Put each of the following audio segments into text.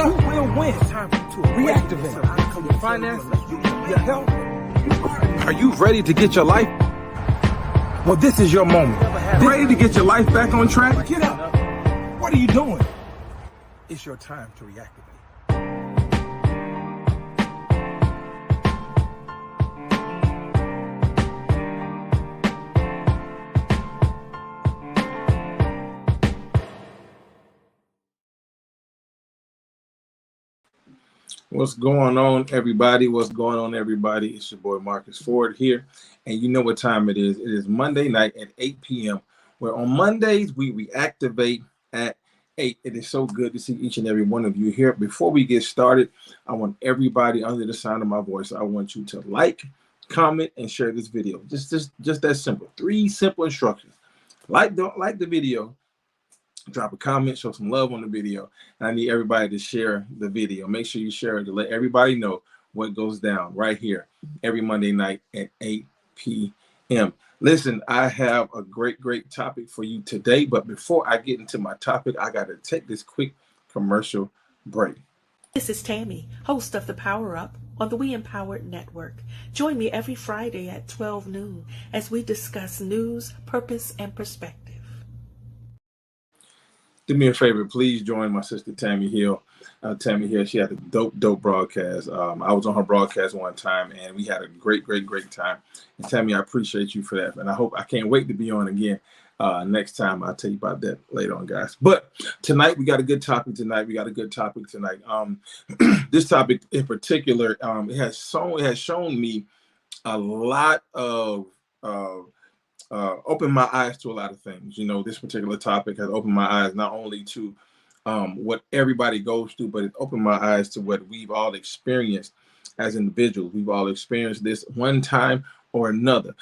up, you will win. It's time to reactivate your finances, your health. Are you ready to get your life? Well, this is your moment. Ready to get your life back on track? Get up. What are you doing? It's your time to reactivate. What's going on, everybody? What's going on, everybody? It's your boy Marques Ford here, and you know what time it is. It is Monday night at 8 p.m., where on Mondays we reactivate at 8. It is so good to see each and every one of you here. Before we get started, I want everybody under the sound of my voice, I want you to like, comment, and share this video. Just that simple. 3 simple instructions. Don't like the video. Drop a comment, show some love on the video. And I need everybody to share the video. Make sure you share it to let everybody know what goes down right here every Monday night at 8 p.m. Listen, I have a great topic for you today. But before I get into my topic, I got to take this quick commercial break. This is Tammy, host of The Power Up on the We Empowered Network. Join me every Friday at 12 noon as we discuss news, purpose, and perspective. Do me a favor, please join my sister Tammy Hill. Tammy Hill, she had a dope broadcast. I was on her broadcast one time, and we had a great time. And Tammy, I appreciate you for that, and I can't wait to be on again next time. I'll tell you about that later on, guys. But tonight we got a good topic. This topic in particular, it has shown me a lot of. Opened my eyes to a lot of things. You know, this particular topic has opened my eyes not only to what everybody goes through, but it opened my eyes to what we've all experienced as individuals. We've all experienced this one time or another.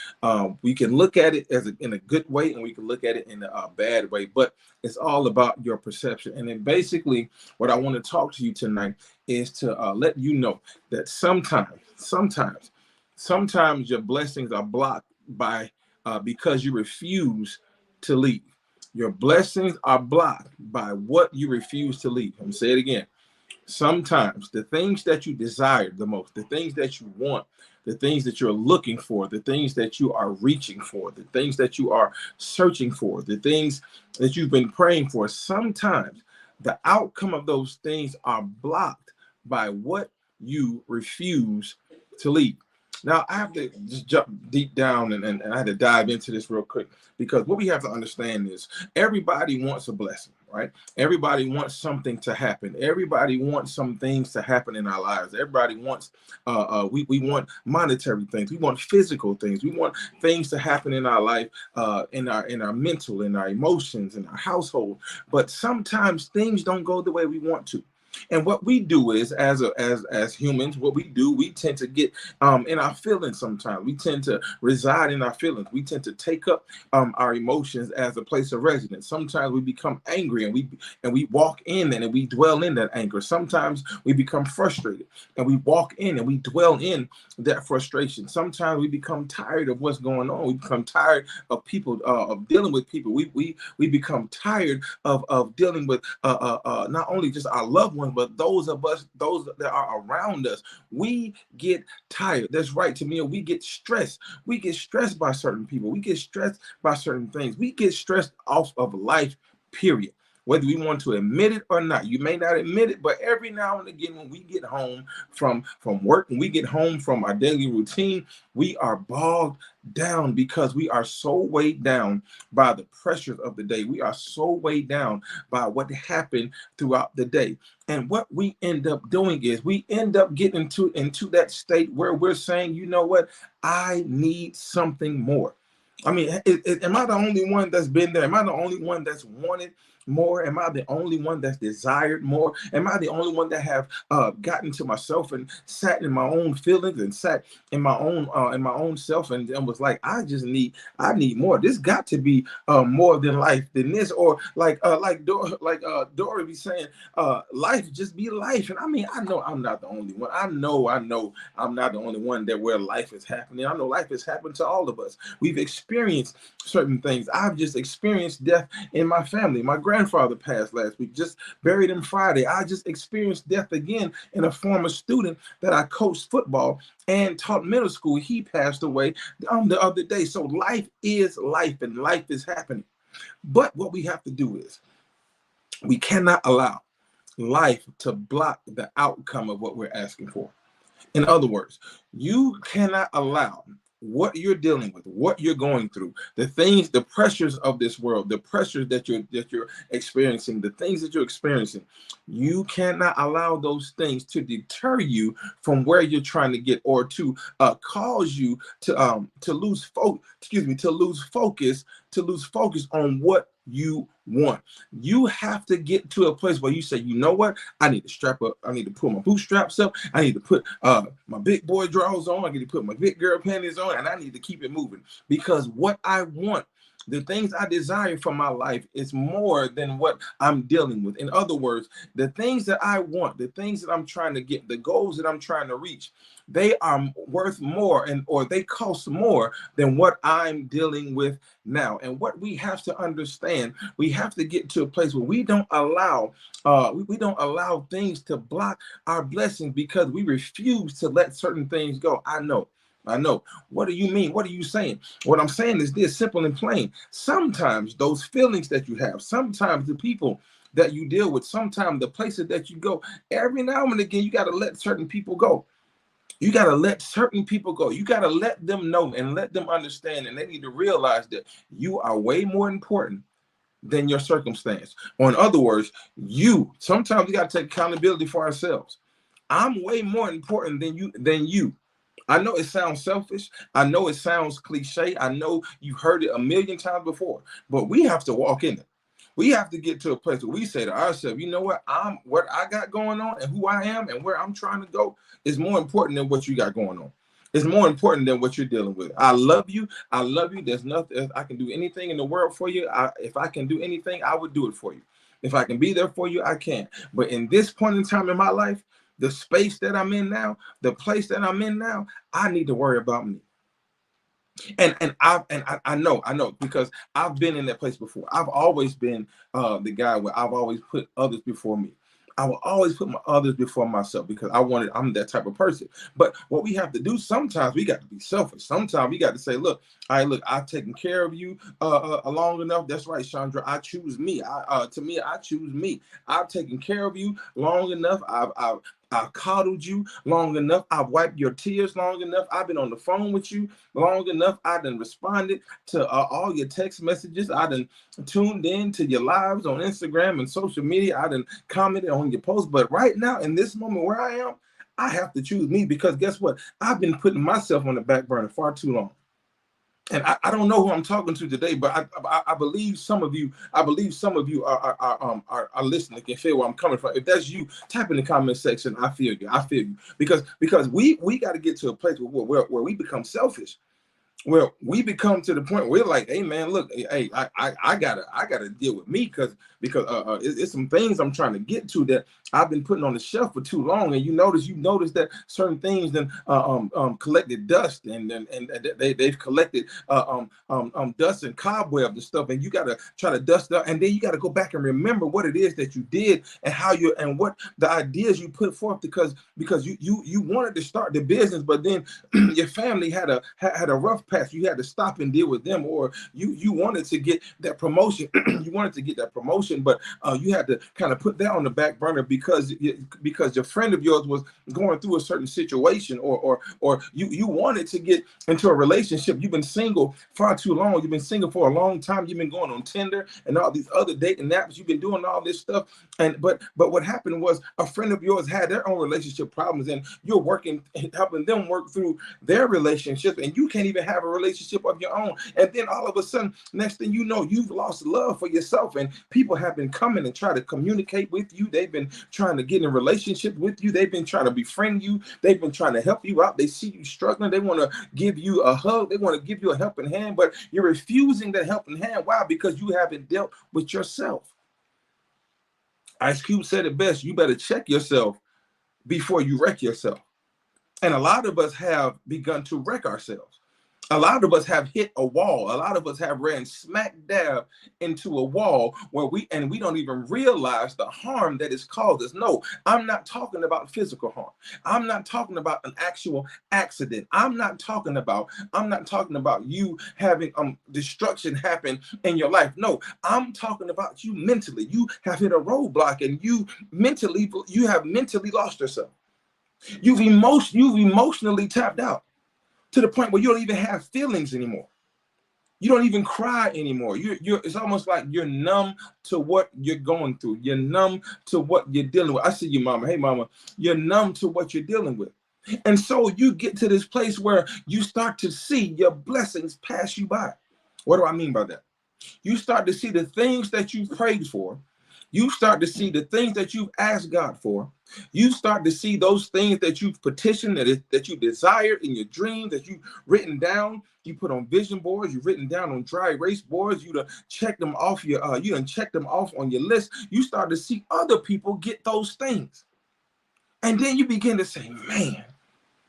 We can look at it in a good way, and we can look at it in a bad way, but it's all about your perception. And then basically what I want to talk to you tonight is to let you know that sometimes your blessings are blocked by because you refuse to leave. Your blessings are blocked by what you refuse to leave. I'm gonna say it again. Sometimes the things that you desire the most, the things that you want, the things that you're looking for, the things that you are reaching for, the things that you are searching for, the things that you've been praying for, sometimes the outcome of those things are blocked by what you refuse to leave. Now, I have to just jump deep down and I had to dive into this real quick, because what we have to understand is everybody wants a blessing, right? Everybody wants something to happen. Everybody wants some things to happen in our lives. Everybody wants, we want monetary things. We want physical things. We want things to happen in our life, in our mental, in our emotions, in our household. But sometimes things don't go the way we want to. And what we do is, as humans, what we do, we tend to get in our feelings sometimes. We tend to reside in our feelings. We tend to take up our emotions as a place of residence. Sometimes we become angry and we walk in and we dwell in that anger. Sometimes we become frustrated and we walk in and we dwell in that frustration. Sometimes we become tired of what's going on. We become tired of people, of dealing with people. We become tired of dealing with not only just our loved ones, but those that are around us. We get tired. That's right, Tamia. We get stressed. We get stressed by certain people. We get stressed by certain things. We get stressed off of life, period. Whether we want to admit it or not. You may not admit it, but every now and again, when we get home from work, when we get home from our daily routine, we are bogged down because we are so weighed down by the pressures of the day. We are so weighed down by what happened throughout the day. And what we end up doing is we end up getting into that state where we're saying, you know what, I need something more. I mean, am I the only one that's been there? Am I the only one that's wanted more? Am I the only one that's desired more? Am I the only one that have gotten to myself and sat in my own feelings and sat in my own self and was like, I need more. This got to be more than life than this, or like Dora be saying, life just be life. And I mean, I know I'm not the only one. I know I'm not the only one that where life is happening. I know life has happened to all of us. We've experienced certain things. I've just experienced death in my family. My grandmother grandfather passed last week, just buried him Friday. I just experienced death again in a former student that I coached football and taught middle school. He passed away the other day. So life is life, and life is happening. But what we have to do is we cannot allow life to block the outcome of what we're asking for. In other words, you cannot allow what you're dealing with, what you're going through, the things, the pressures of this world, the pressures that you're experiencing, the things that you're experiencing. You cannot allow those things to deter you from where you're trying to get, or to cause you to lose focus on what you want. You have to get to a place where you say, you know what? I need to strap up. I need to pull my bootstraps up. I need to put my big boy drawers on. I need to put my big girl panties on, and I need to keep it moving, because what I want, the things I desire for my life, is more than what I'm dealing with. In other words, the things that I want, the things that I'm trying to get, the goals that I'm trying to reach, they are worth more, or they cost more than what I'm dealing with now. And what we have to understand, we have to get to a place where we don't allow things to block our blessings, because we refuse to let certain things go. I know. What do you mean? What are you saying? What I'm saying is this, simple and plain. Sometimes those feelings that you have, sometimes the people that you deal with, sometimes the places that you go, every now and again, you got to let certain people go. You got to let certain people go. You got to let them know and let them understand, and they need to realize that you are way more important than your circumstance. Or in other words, sometimes we got to take accountability for ourselves. I'm way more important than you. I know it sounds selfish. I know it sounds cliche. I know you've heard it a million times before, but we have to walk in it. We have to get to a place where we say to ourselves, you know what? What I got going on and who I am and where I'm trying to go is more important than what you got going on. It's more important than what you're dealing with. I love you. I love you. There's nothing, I can do anything in the world for you. If I can do anything, I would do it for you. If I can be there for you, I can. But in this point in time in my life, the space that I'm in now, the place that I'm in now, I need to worry about me. And I know, because I've been in that place before. I've always been the guy where I've always put others before me. I will always put my others before myself, because I'm that type of person. But what we have to do, sometimes we got to be selfish. Sometimes we got to say, look, I've taken care of you long enough. That's right, Chandra. I choose me. I choose me. I've taken care of you long enough. I've coddled you long enough. I've wiped your tears long enough. I've been on the phone with you long enough. I done responded to all your text messages. I done tuned in to your lives on Instagram and social media. I done commented on your posts. But right now, in this moment where I am, I have to choose me, because guess what? I've been putting myself on the back burner far too long. And I don't know who I'm talking to today, but I believe some of you are listening, can feel where I'm coming from. If that's you, type in the comment section. I feel you, because we got to get to a place where we become selfish, where we become to the point where we're like, hey man, look, hey, I gotta deal with me, because it's some things I'm trying to get to that I've been putting on the shelf for too long. And you notice that certain things then collected dust, and they've collected dust and cobwebs and stuff, and you gotta try to dust up, and then you gotta go back and remember what it is that you did and how you, and what the ideas you put forth, because you wanted to start the business, but then your family had a rough past. You had to stop and deal with them, or you wanted to get that promotion. You wanted to get that promotion, but you had to kind of put that on the back burner, because your friend of yours was going through a certain situation, or you wanted to get into a relationship. You've been single far too long. You've been single for a long time. You've been going on Tinder and all these other dating apps. You've been doing all this stuff, but what happened was a friend of yours had their own relationship problems, and you're working, helping them work through their relationship, and you can't even have a relationship of your own. And then all of a sudden, next thing you know, you've lost love for yourself, and people have been coming and try to communicate with you. They've been trying to get in relationship with you. They've been trying to befriend you. They've been trying to help you out. They see you struggling. They want to give you a hug. They want to give you a helping hand, but you're refusing that helping hand. Why? Because you haven't dealt with yourself. Ice Cube said it best. You better check yourself before you wreck yourself. And a lot of us have begun to wreck ourselves. A lot of us have hit a wall. A lot of us have ran smack dab into a wall where we don't even realize the harm that it's caused us. No, I'm not talking about physical harm. I'm not talking about an actual accident. I'm not talking about you having destruction happen in your life. No, I'm talking about you mentally. You have hit a roadblock and you have mentally lost yourself. You've emotionally tapped out to the point where you don't even have feelings anymore. You don't even cry anymore. It's almost like you're numb to what you're going through. You're numb to what you're dealing with. I see you, mama. Hey, mama. You're numb to what you're dealing with. And so you get to this place where you start to see your blessings pass you by. What do I mean by that? You start to see the things that you prayed for. You start to see the things that you've asked God for. You start to see those things that you've petitioned, that you desired in your dreams, that you've written down. You put on vision boards. You've written down on dry erase boards. You done checked them off on your list. You start to see other people get those things, and then you begin to say, "Man,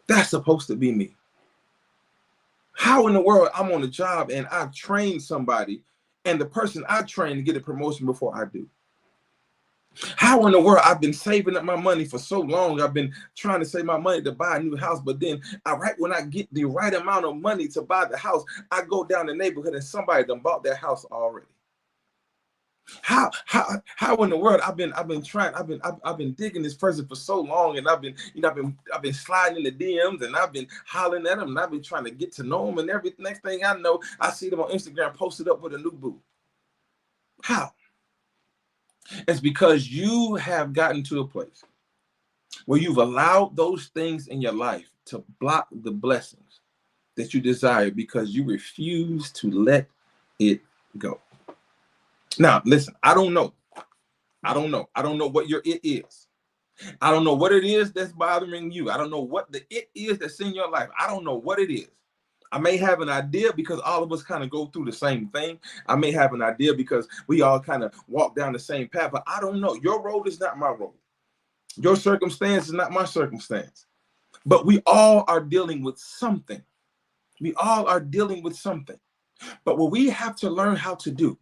that's supposed to be me." How in the world I'm on a job and I've trained somebody, and the person I trained to get a promotion before I do? How in the world I've been saving up my money for so long? I've been trying to save my money to buy a new house, but then right when I get the right amount of money to buy the house, I go down the neighborhood and somebody done bought that house already. How in the world I've been digging this person for so long, and I've been sliding in the DMs, and I've been hollering at them, and I've been trying to get to know them, and every next thing I know, I see them on Instagram posted up with a new boo. How? It's because you have gotten to a place where you've allowed those things in your life to block the blessings that you desire because you refuse to let it go. Now, listen, I don't know what your it is. I don't know what it is that's bothering you. I don't know what the it is that's in your life. I don't know what it is. I may have an idea because all of us kind of go through the same thing. I may have an idea because we all kind of walk down the same path, but I don't know. Your road is not my road. Your circumstance is not my circumstance. But we all are dealing with something. We all are dealing with something. But what we have to learn how to do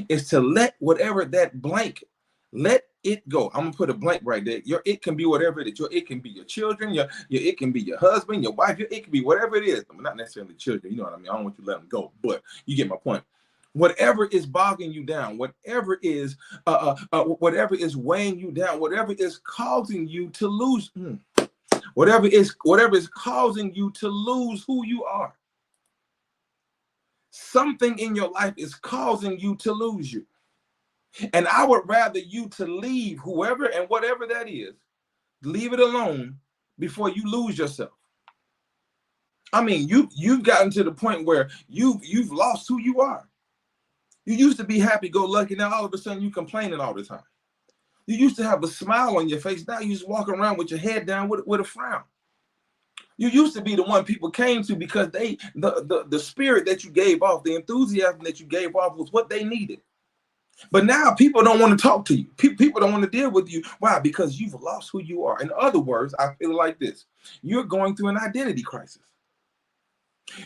is to let whatever that blank, let it go. I'm gonna put a blank right there. Your it can be whatever it is. Your it can be your children. Your it can be your husband, your wife. Your it can be whatever it is. Not necessarily children. You know what I mean? I don't want you to let them go, but you get my point. Whatever is bogging you down, whatever is weighing you down, whatever is causing you to lose, whatever is causing you to lose who you are. Something in your life is causing you to lose you. And I would rather you to leave whoever and whatever that is, leave it alone before you lose yourself. I mean, you've gotten to the point where you've lost who you are. You used to be happy-go-lucky. Now all of a sudden you complaining all the time. You used to have a smile on your face. Now you just walk around with your head down with a frown. You used to be the one people came to because the spirit that you gave off, the enthusiasm that you gave off was what they needed. But now people don't want to talk to you. People don't want to deal with you. Why? Because you've lost who you are. In other words, I feel like this. You're going through an identity crisis.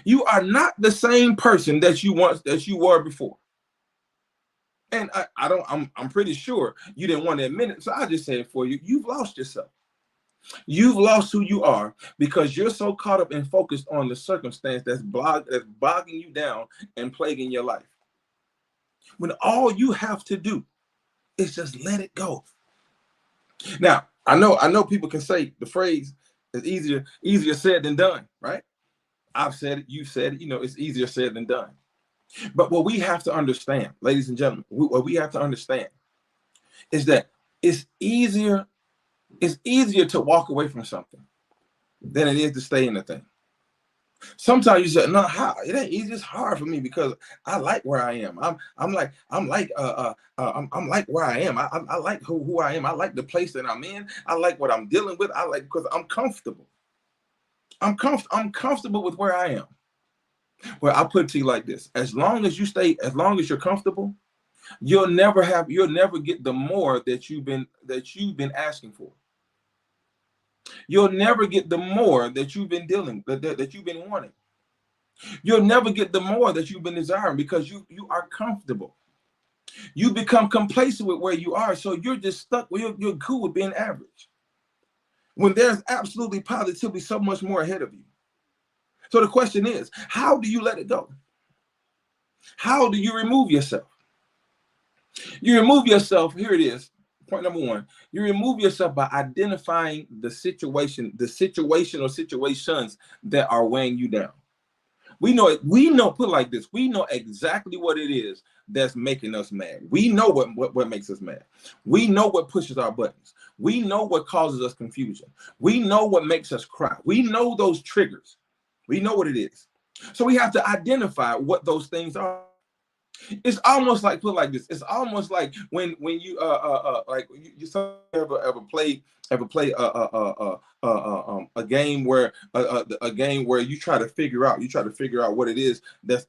You are not the same person that you were before. And I'm pretty sure you didn't want to admit it. So I just say it for you. You've lost yourself. You've lost who you are because you're so caught up and focused on the circumstance that's bogging you down and plaguing your life. When all you have to do is just let it go. Now, I know people can say the phrase is easier said than done, right? I've said it, you've said it, it's easier said than done. But what we have to understand, ladies and gentlemen, what we have to understand is that it's easier to walk away from something than it is to stay in the thing. Sometimes you say, no, how? It ain't easy. It's hard for me because I like where I am. I'm like where I am. I like who I am. I like the place that I'm in. I like what I'm dealing with. I like because I'm comfortable. I'm comfortable with where I am. Well, I'll put it to you like this: as long as you're comfortable, you'll never get the more that you've been asking for. You'll never get the more that you've been that you've been wanting. You'll never get the more that you've been desiring because you are comfortable. You become complacent with where you are, so you're just stuck. You're cool with being average when there's absolutely positively so much more ahead of you. So the question is, how do you let it go? How do you remove yourself? You remove yourself. Here it is. Point number one. You remove yourself by identifying the situation or situations that are weighing you down. We know it. We know, put it like this. We know exactly what it is that's making us mad. We know what makes us mad. We know what pushes our buttons. We know what causes us confusion. We know what makes us cry. We know those triggers. We know what it is. So we have to identify what those things are. It's almost like, put it like this. It's almost like when you like you ever play a game where you try to figure out what it is that's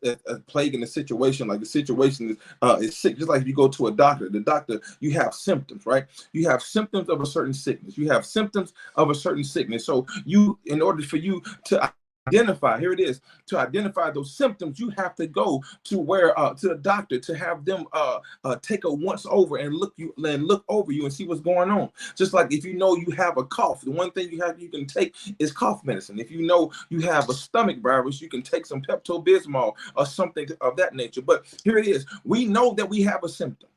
plaguing the situation. Like the situation is sick. Just like if you go to a doctor, you have symptoms, right? You have symptoms of a certain sickness. So in order for you to identify, here it is, to identify those symptoms, you have to go to the doctor to have them take a once over and look over you and see what's going on. Just like if you know you have a cough, the one thing you can take is cough medicine. If you know you have a stomach virus, you can take some Pepto-Bismol or something of that nature. But here it is, we know that we have a symptom.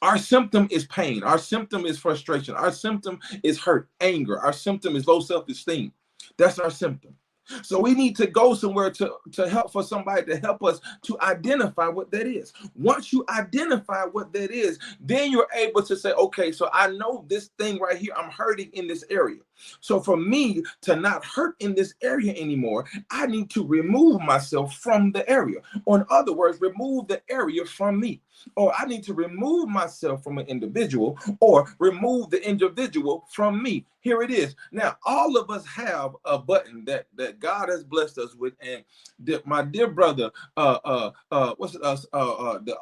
Our symptom is pain. Our symptom is frustration. Our symptom is hurt, anger. Our symptom is low self-esteem. That's our symptom. So we need to go somewhere to help for somebody to help us to identify what that is. Once you identify what that is, then you're able to say, okay, so I know this thing right here, I'm hurting in this area. So for me to not hurt in this area anymore, I need to remove myself from the area. Or in other words, remove the area from me. Or I need to remove myself from an individual or remove the individual from me. Here it is. Now, all of us have a button that God has blessed us with. And my dear brother, the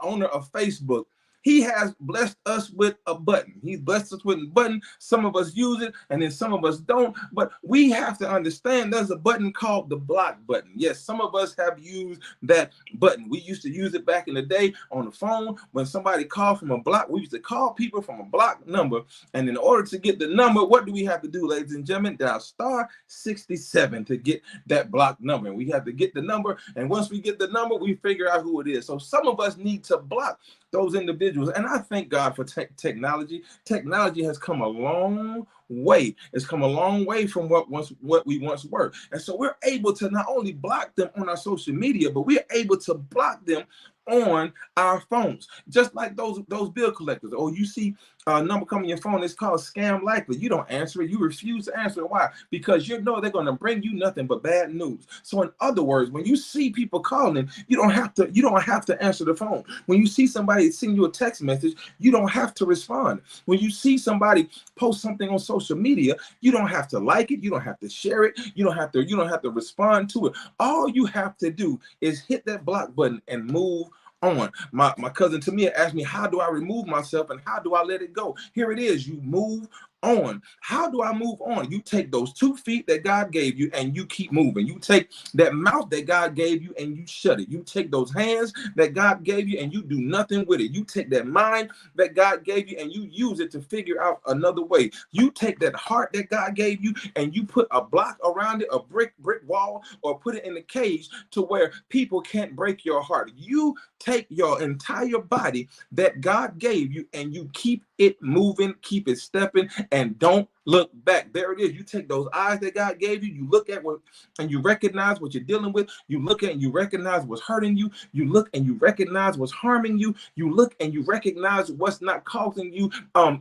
owner of Facebook, he has blessed us with a button. He's blessed us with a button. Some of us use it, and then some of us don't. But we have to understand there's a button called the block button. Yes, some of us have used that button. We used to use it back in the day on the phone. When somebody called from a block, we used to call people from a block number. And in order to get the number, what do we have to do, ladies and gentlemen? Dial *67 to get that block number. And we have to get the number. And once we get the number, we figure out who it is. So some of us need to block those individuals. And I thank God for technology. Technology has come a long way. It's come a long way from what we once were. And so we're able to not only block them on our social media, but we're able to block them on our phones. Just like those bill collectors. Or you see a number coming on your phone, it's called scam likely. You don't answer it. You refuse to answer it. Why? Because you know they're going to bring you nothing but bad news. So in other words, when you see people calling, you don't have to answer the phone. When you see somebody send you a text message, you don't have to respond. When you see somebody post something on social media, you don't have to like it, you don't have to share it, you don't have to respond to it. All you have to do is hit that block button and move on. My cousin Tamia asked me, how do I remove myself and how do I let it go? Here it is. You move on. How do I move on? You take those 2 feet that God gave you and you keep moving. You take that mouth that God gave you and you shut it. You take those hands that God gave you and you do nothing with it. You take that mind that God gave you and you use it to figure out another way. You take that heart that God gave you and you put a block around it, a brick wall, or put it in a cage to where people can't break your heart. You take your entire body that God gave you and you keep it moving, keep it stepping, and don't look back. There it is. You take those eyes that God gave you, you look at what, and you recognize what you're dealing with. You look at and you recognize what's hurting you. You look and you recognize what's harming you. You look and you recognize what's not causing you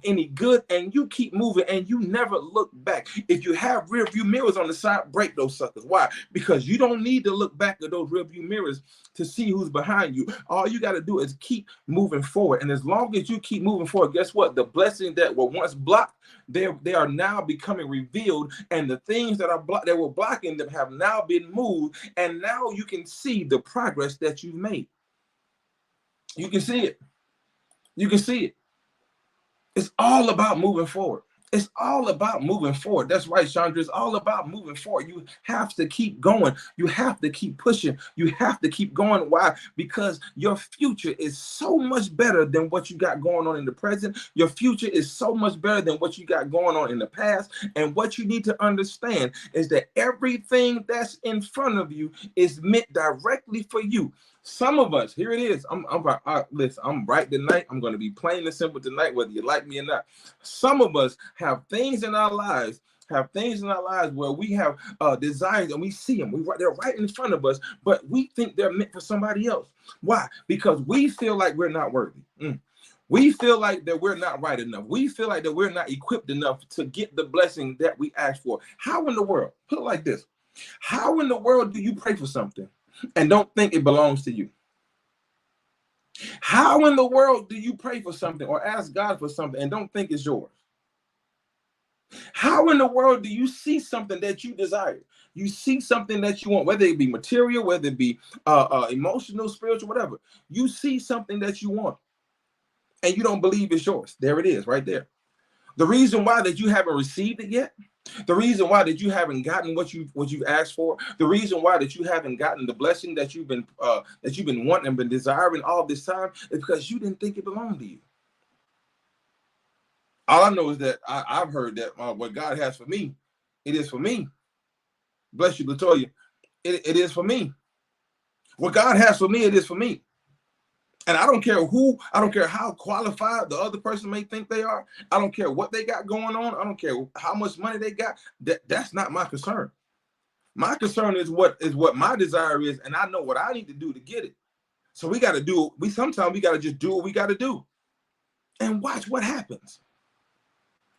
any good, and you keep moving and you never look back. If you have rear view mirrors on the side, break those suckers. Why? Because you don't need to look back at those rear view mirrors to see who's behind you. All you got to do is keep moving forward. And as long as you keep moving forward, guess what? The blessings that were once blocked, they are now becoming revealed, and the things that were blocking them have now been moved, and now you can see the progress that you've made. You can see it. You can see it. It's all about moving forward. It's all about moving forward. That's right, Chandra. It's all about moving forward. You have to keep going. You have to keep pushing. You have to keep going. Why? Because your future is so much better than what you got going on in the present. Your future is so much better than what you got going on in the past. And what you need to understand is that everything that's in front of you is meant directly for you. Some of us, here it is. Listen, I'm right tonight. I'm going to be plain and simple tonight, whether you like me or not. Some of us have things in our lives, where we have desires and we see them. They're right in front of us, but we think they're meant for somebody else. Why? Because we feel like we're not worthy. We feel like that we're not right enough. We feel like that we're not equipped enough to get the blessing that we asked for. How in the world? Put it like this. How in the world do you pray for something and don't think it belongs to you? How in the world do you pray for something or ask God for something and don't think it's yours? How in the world do you see something that you desire? You see something that you want, whether it be material, whether it be emotional, spiritual, whatever. You see something that you want and you don't believe it's yours. There it is right there. The reason why that you haven't received it yet, the reason why that you haven't gotten what you've asked for, the reason why that you haven't gotten the blessing that you've been wanting and been desiring all this time is because you didn't think it belonged to you. All I know is that I've heard that what God has for me, it is for me. Bless you, Latoya. It is for me. What God has for me, it is for me. And I don't care how qualified the other person may think they are. I don't care what they got going on. I don't care how much money they got. That's not my concern. My concern is what my desire is, and I know what I need to do to get it. So sometimes we got to just do what we got to do and watch what happens.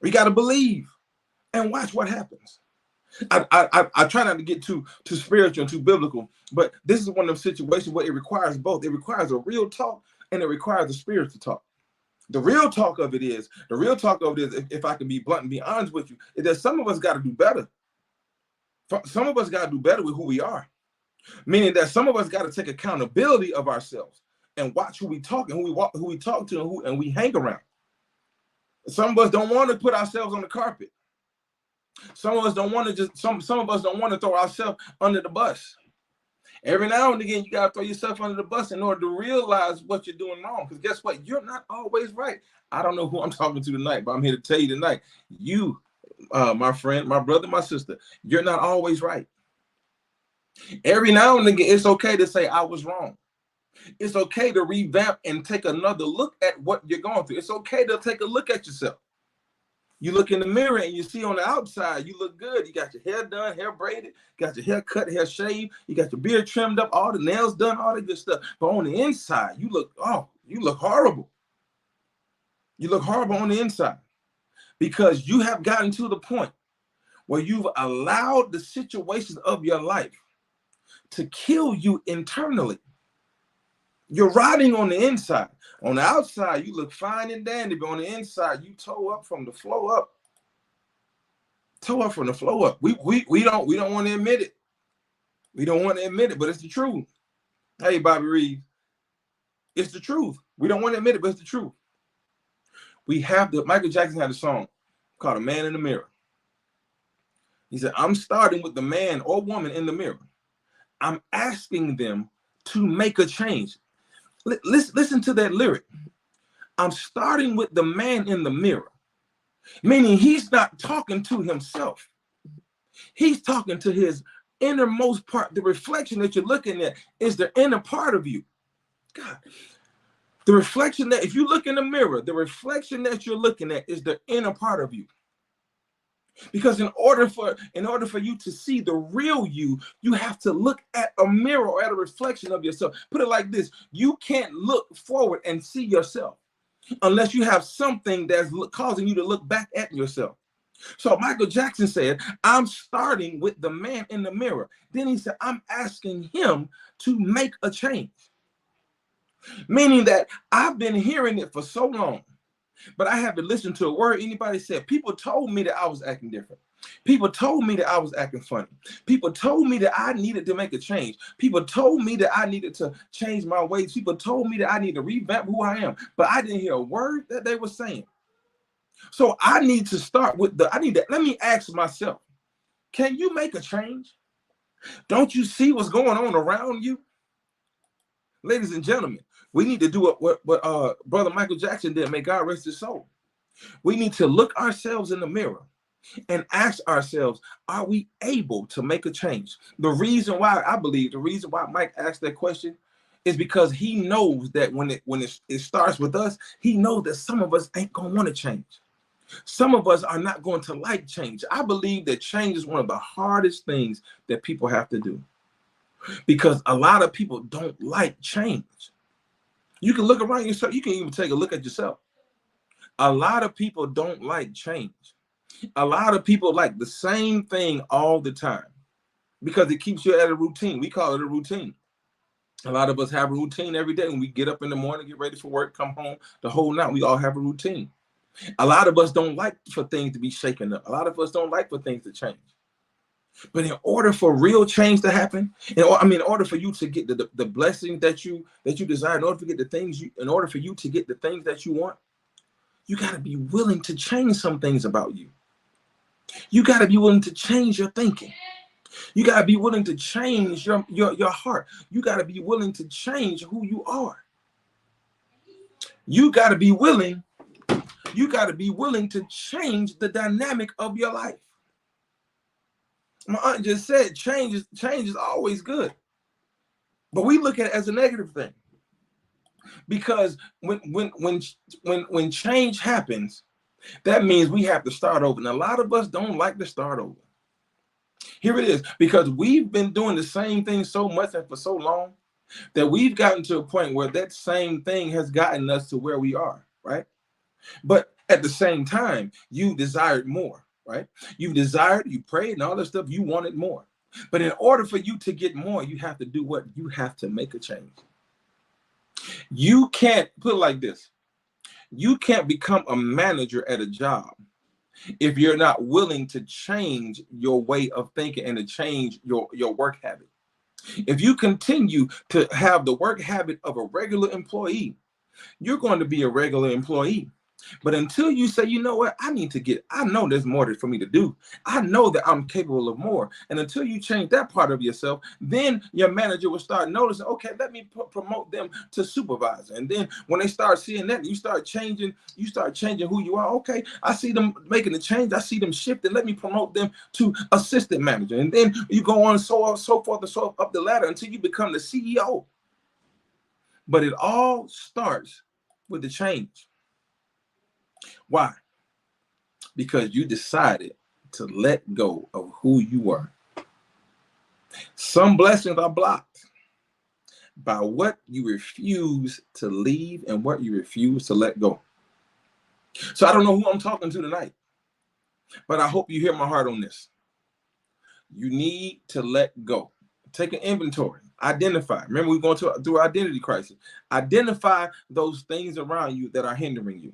We got to believe and watch what happens. I try not to get too spiritual and too biblical, but this is one of those situations where it requires both. It requires a real talk and it requires a spiritual talk. The real talk of it is, if I can be blunt and be honest with you, is that some of us got to do better. Some of us got to do better with who we are. Meaning that some of us got to take accountability of ourselves and watch who we talk and who we talk to and we hang around. Some of us don't want to put ourselves on the carpet. Some of us don't want to some of us don't want to throw ourselves under the bus. Every now and again, you got to throw yourself under the bus in order to realize what you're doing wrong. Because guess what? You're not always right. I don't know who I'm talking to tonight, but I'm here to tell you tonight, you, my friend, my brother, my sister, you're not always right. Every now and again, it's okay to say I was wrong. It's okay to revamp and take another look at what you're going through. It's okay to take a look at yourself. You look in the mirror and you see on the outside, you look good. You got your hair done, hair braided, got your hair cut, hair shaved, you got your beard trimmed up, all the nails done, all the good stuff. But on the inside, you look horrible. You look horrible on the inside because you have gotten to the point where you've allowed the situations of your life to kill you internally. You're rotting on the inside. On the outside, you look fine and dandy, but on the inside, you toe up from the flow up. Toe up from the flow up. We don't want to admit it. We don't want to admit it, but it's the truth. Hey, Bobby Reed, it's the truth. We don't want to admit it, but it's the truth. Michael Jackson had a song called "A Man in the Mirror." He said, "I'm starting with the man or woman in the mirror. I'm asking them to make a change." Listen to that lyric. I'm starting with the man in the mirror, meaning he's not talking to himself. He's talking to his innermost part. The reflection that you're looking at is the inner part of you. God, the reflection that if you look in the mirror, the reflection that you're looking at is the inner part of you. Because in order for you to see the real you, you have to look at a mirror or at a reflection of yourself. Put it like this: you can't look forward and see yourself unless you have something that's causing you to look back at yourself. So Michael Jackson said, "I'm starting with the man in the mirror." Then he said, "I'm asking him to make a change." Meaning that I've been hearing it for so long, but I haven't listened to a word anybody said. People told me that I was acting different. People told me that I was acting funny. People told me that I needed to make a change. People told me that I needed to change my ways. People told me that I need to revamp who I am. But I didn't hear a word that they were saying. So I need to start with let me ask myself, can you make a change? Don't you see what's going on around you? Ladies and gentlemen, we need to do what Brother Michael Jackson did, may God rest his soul. We need to look ourselves in the mirror and ask ourselves, are we able to make a change? The reason why Mike asked that question is because he knows that when it starts with us, he knows that some of us ain't gonna want to change. Some of us are not going to like change. I believe that change is one of the hardest things that people have to do, because a lot of people don't like change. You can look around yourself. You can even take a look at yourself. A lot of people don't like change. A lot of people like the same thing all the time because it keeps you at a routine. We call it a routine. A lot of us have a routine every day. When we get up in the morning, get ready for work, come home, the whole night, we all have a routine. A lot of us don't like for things to be shaken up. A lot of us don't like for things to change. But in order for real change to happen, in order for you to get the blessings that you desire, in order to get in order for you to get the things that you want, you got to be willing to change some things about you. You got to be willing to change your thinking. You got to be willing to change your heart. You got to be willing to change who you are. You got to be willing to change the dynamic of your life. My aunt just said change is always good. But we look at it as a negative thing. Because when change happens, that means we have to start over. And a lot of us don't like to start over. Here it is, because we've been doing the same thing so much and for so long that we've gotten to a point where that same thing has gotten us to where we are, right? But at the same time, you desired more, right? You desired, you prayed and all that stuff, you wanted more. But in order for you to get more, you have to do what? You have to make a change. You can't, put it like this, you can't become a manager at a job if you're not willing to change your way of thinking and to change your work habit. If you continue to have the work habit of a regular employee, you're going to be a regular employee. But until you say, you know what, I know there's more for me to do. I know that I'm capable of more. And until you change that part of yourself, then your manager will start noticing, okay, let me promote them to supervisor. And then when they start seeing that, you start changing who you are. Okay, I see them making the change. I see them shifting. Let me promote them to assistant manager. And then you go on so forth and so up the ladder until you become the CEO. But it all starts with the change. Why? Because you decided to let go of who you were. Some blessings are blocked by what you refuse to leave and what you refuse to let go. So I don't know who I'm talking to tonight, but I hope you hear my heart on this. You need to let go. Take an inventory. Identify. Remember, we're going through identity crisis. Identify those things around you that are hindering you,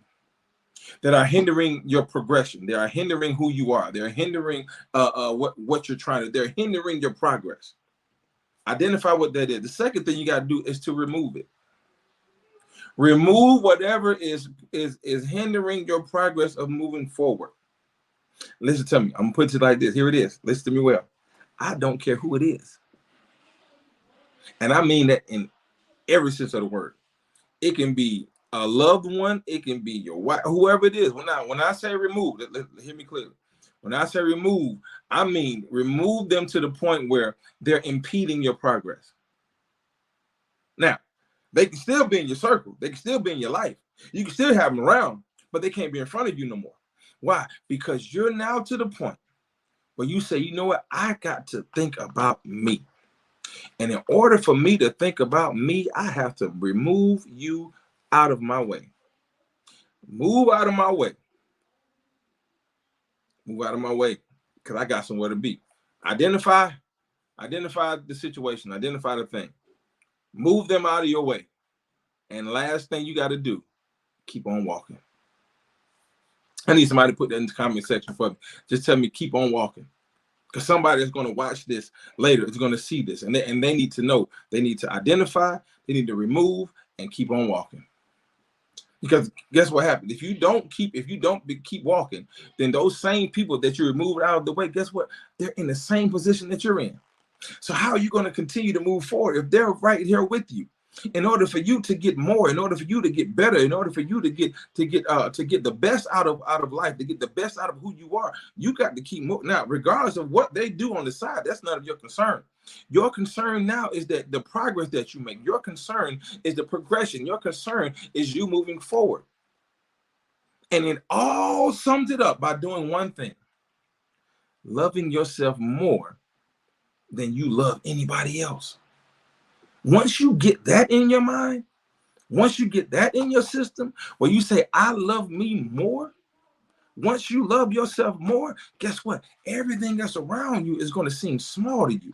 that are hindering your progression. They are hindering who you are. They're hindering what you're trying to. They're hindering your progress. Identify what that is. The second thing you got to do is to remove it. Remove whatever is hindering your progress of moving forward. Listen to me. I'm gonna put it like this. Here it is. Listen to me well. I don't care who it is, and I mean that in every sense of the word. It can be a loved one. It can be your wife, whoever it is. When I say remove, hear me clearly. When I say remove, I mean remove them to the point where they're impeding your progress. Now, they can still be in your circle. They can still be in your life. You can still have them around, but they can't be in front of you no more. Why? Because you're now to the point where you say, you know what? I got to think about me. And in order for me to think about me, I have to remove you out of my way. Move out of my way. Move out of my way, because I got somewhere to be. Identify the situation. Identify the thing. Move them out of your way. And last thing you got to do, keep on walking. I need somebody to put that in the comment section for me. Just tell me, keep on walking. Because somebody is going to watch this later is going to see this. And they need to know. They need to identify. They need to remove and keep on walking. Because guess what happened? If you don't keep walking, then those same people that you removed out of the way, guess what? They're in the same position that you're in. So how are you going to continue to move forward if they're right here with you? In order for you to get more, in order for you to get better, in order for you to get the best out of life, to get the best out of who you are, you got to keep moving. Now, regardless of what they do on the side, that's none of your concern. Your concern now is that the progress that you make. Your concern is the progression. Your concern is you moving forward. And it all sums it up by doing one thing: loving yourself more than you love anybody else. Once you get that in your mind, once you get that in your system, where you say, I love me more, once you love yourself more, guess what? Everything that's around you is going to seem small to you.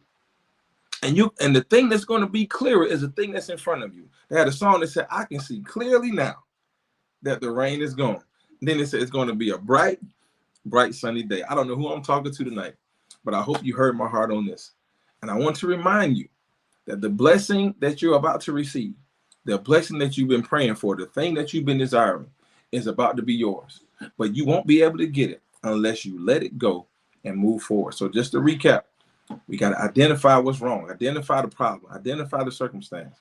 And the thing that's going to be clearer is the thing that's in front of you. They had a song that said, I can see clearly now that the rain is gone. Then it said it's going to be a bright, bright sunny day. I don't know who I'm talking to tonight, but I hope you heard my heart on this. And I want to remind you that the blessing that you're about to receive, the blessing that you've been praying for, the thing that you've been desiring is about to be yours. But you won't be able to get it unless you let it go and move forward. So just to recap, we got to identify what's wrong, identify the problem, identify the circumstance.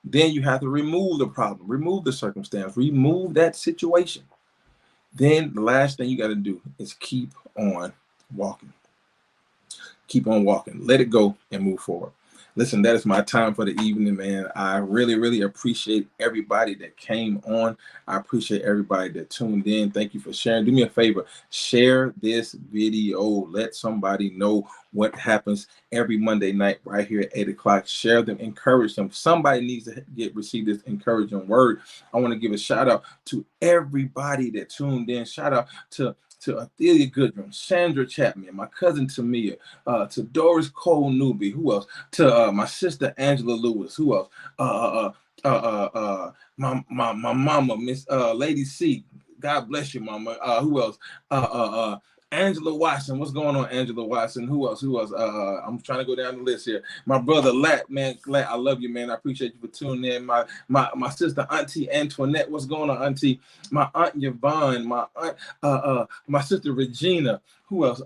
Then you have to remove the problem, remove the circumstance, remove that situation. Then the last thing you got to do is keep on walking. Keep on walking. Let it go and move forward. Listen, that is my time for the evening, man. I really, really appreciate everybody that came on. I appreciate everybody that tuned in. Thank you for sharing. Do me a favor, share this video. Let somebody know what happens every Monday night right here at 8 o'clock. Share them, encourage them. Somebody needs to receive this encouraging word. I want to give a shout out to everybody that tuned in. Shout out to Athelia Goodrum, Sandra Chapman, my cousin Tamia, to Doris Cole Newby, who else? To my sister Angela Lewis, who else? My mama, Miss Lady C. God bless you, mama. Who else? Angela Watson. What's going on, Angela Watson? Who else? I'm trying to go down the list here. My brother Lat, man. Lat, I love you, man. I appreciate you for tuning in. My sister Auntie Antoinette. What's going on, Auntie? My Aunt Yvonne. My aunt, my sister Regina. Who else?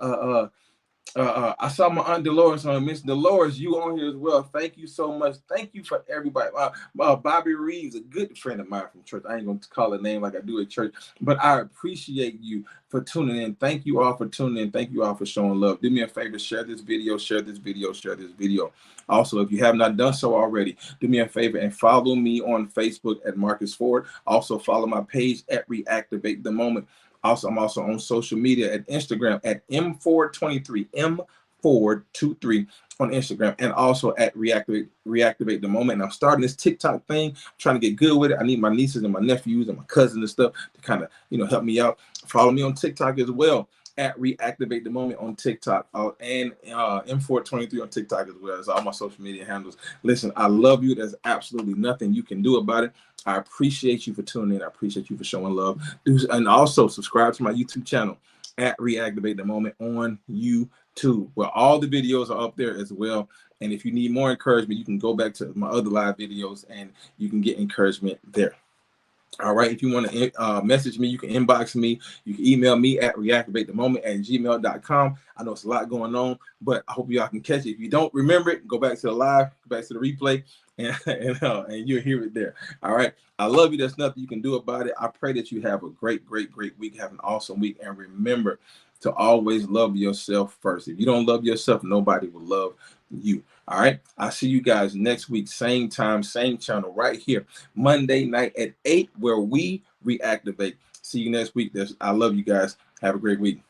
I saw my Aunt Dolores on. Miss Dolores, you on here as well. Thank you so much. Thank you for everybody. Bobby Reeves, a good friend of mine from church. I ain't going to call her name like I do at church, but I appreciate you for tuning in. Thank you all for tuning in. Thank you all for showing love. Do me a favor, share this video, share this video, share this video. Also, if you have not done so already, do me a favor and follow me on Facebook at Marques Ford. Also, follow my page at Reactivate The Moment. Also, I'm also on social media at Instagram at M423, M423 on Instagram, and also at Reactivate The Moment. And I'm starting this TikTok thing. I'm trying to get good with it. I need my nieces and my nephews and my cousins and stuff to kind of, help me out. Follow me on TikTok as well at Reactivate The Moment on TikTok, and M423 on TikTok as well. That's all my social media handles. Listen, I love you. There's absolutely nothing you can do about it. I appreciate you for tuning in. I appreciate you for showing love. And also subscribe to my YouTube channel at Reactivate The Moment on YouTube, where all the videos are up there as well. And if you need more encouragement, you can go back to my other live videos and you can get encouragement there. All right. If you want to message me, you can inbox me. You can email me at reactivatethemoment@gmail.com. I know it's a lot going on, but I hope y'all can catch it. If you don't remember it, go back to the live, go back to the replay, and you'll hear it there. All right. I love you. There's nothing you can do about it. I pray that you have a great, great, great week. Have an awesome week. And remember to always love yourself first. If you don't love yourself, nobody will love you. All right. I'll see you guys next week. Same time, same channel right here. Monday night at 8, where we reactivate. See you next week. I love you guys. Have a great week.